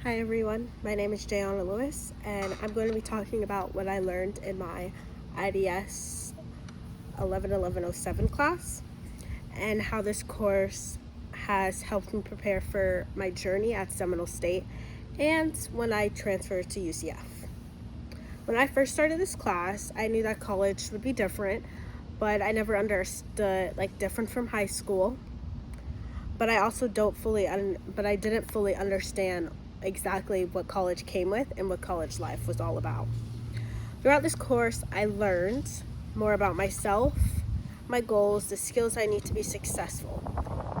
Hi everyone, my name is Jayana Lewis, and I'm going to be talking about what I learned in my IDS 11-1107 class and how this course has helped me prepare for my journey at Seminole State and when I transferred to UCF. When I first started this class, I knew that college would be different, but I never understood different from high school. But I also didn't fully understand exactly what college came with and what college life was all about. Throughout this course, I learned more about myself, my goals, the skills I need to be successful.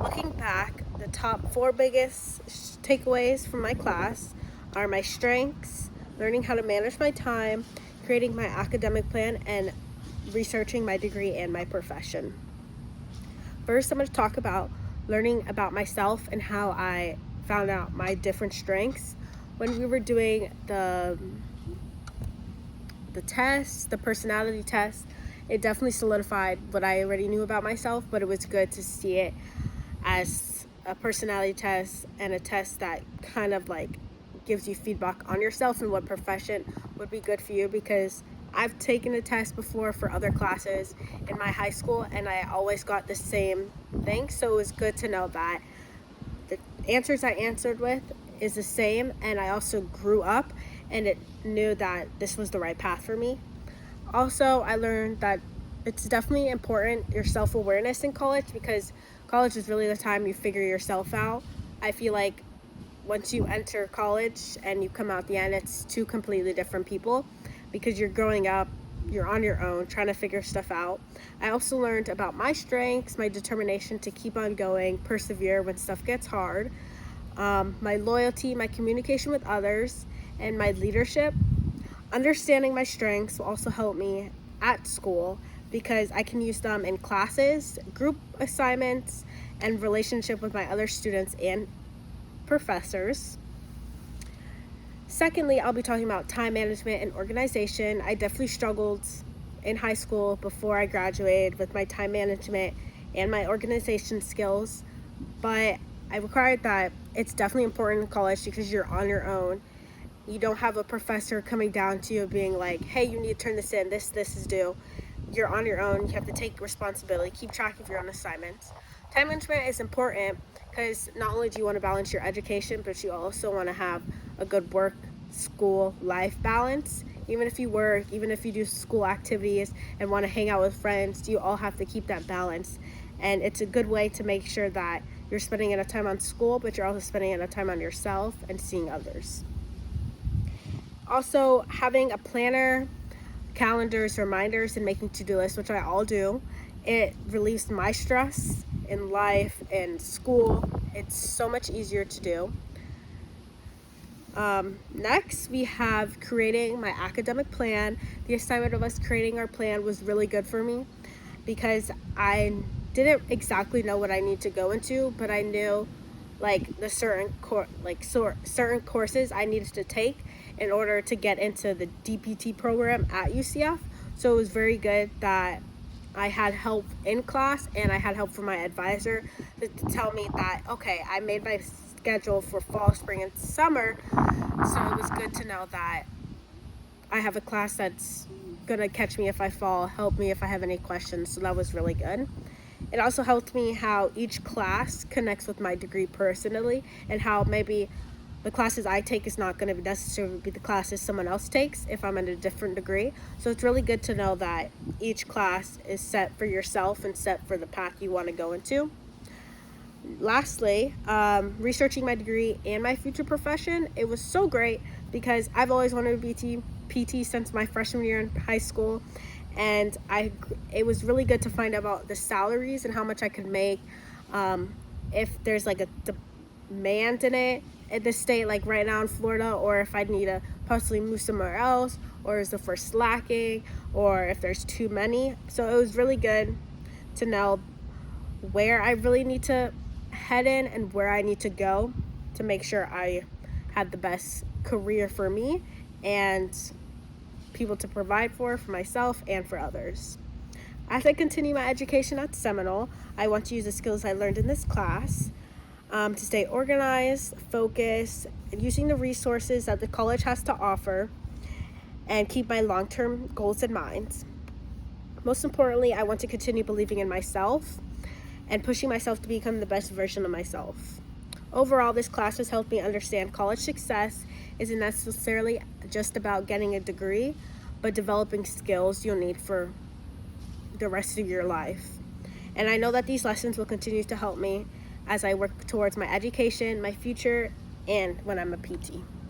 Looking back, the top 4 biggest takeaways from my class are my strengths, learning how to manage my time, creating my academic plan, and researching my degree and my profession. First, I'm going to talk about learning about myself and how I found out my different strengths. When we were doing the test, the personality test, it definitely solidified what I already knew about myself, but it was good to see it as a personality test and a test that kind of gives you feedback on yourself and what profession would be good for you, because I've taken a test before for other classes in my high school and I always got the same thing. So it was good to know that the answers I answered with is the same, and I also grew up and it knew that this was the right path for me. Also, I learned that it's definitely important, your self-awareness in college, because college is really the time you figure yourself out. I feel like once you enter college and you come out the end, it's two completely different people because you're growing up, you're on your own, trying to figure stuff out. I also learned about my strengths, my determination to keep on going, persevere when stuff gets hard, my loyalty, my communication with others, and my leadership. Understanding my strengths will also help me at school because I can use them in classes, group assignments, and relationship with my other students and professors. Secondly, I'll be talking about time management and organization. I definitely struggled in high school before I graduated with my time management and my organization skills, but I required that it's definitely important in college because you're on your own. You don't have a professor coming down to you being like, hey, you need to turn this in, this is due. You're on your own. You have to take responsibility, keep track of your own assignments. Time management is important because not only do you want to balance your education, but you also want to have a good work, school, life balance. Even if you work, even if you do school activities and want to hang out with friends, you all have to keep that balance. And it's a good way to make sure that you're spending enough time on school, but you're also spending enough time on yourself and seeing others. Also, having a planner, calendars, reminders, and making to-do lists, which I all do, it relieves my stress in life and school. It's so much easier to do. Next, we have creating my academic plan. The assignment of us creating our plan was really good for me because I didn't exactly know what I need to go into, but I knew the certain courses I needed to take in order to get into the DPT program at UCF. So it was very good that I had help in class and I had help from my advisor to tell me that, okay, I made my schedule for fall, spring, and summer. So it was good to know that I have a class that's gonna catch me if I fall, help me if I have any questions. So that was really good. It also helped me how each class connects with my degree personally, and how maybe the classes I take is not going to necessarily be the classes someone else takes if I'm in a different degree. So it's really good to know that each class is set for yourself and set for the path you want to go into. Lastly, researching my degree and my future profession, it was so great because I've always wanted to be PT since my freshman year in high school, and it was really good to find out about the salaries and how much I could make, if there's a demand in it at the state, like right now in Florida, or if I need to possibly move somewhere else, or is the first lacking, or if there's too many. So it was really good to know where I really need to head in and where I need to go to make sure I had the best career for me and people to provide for myself and for others. As I continue my education at Seminole, I want to use the skills I learned in this class to stay organized, focused, and using the resources that the college has to offer, and keep my long-term goals in mind. Most importantly, I want to continue believing in myself and pushing myself to become the best version of myself. Overall, this class has helped me understand college success isn't necessarily just about getting a degree, but developing skills you'll need for the rest of your life. And I know that these lessons will continue to help me as I work towards my education, my future, and when I'm a PT.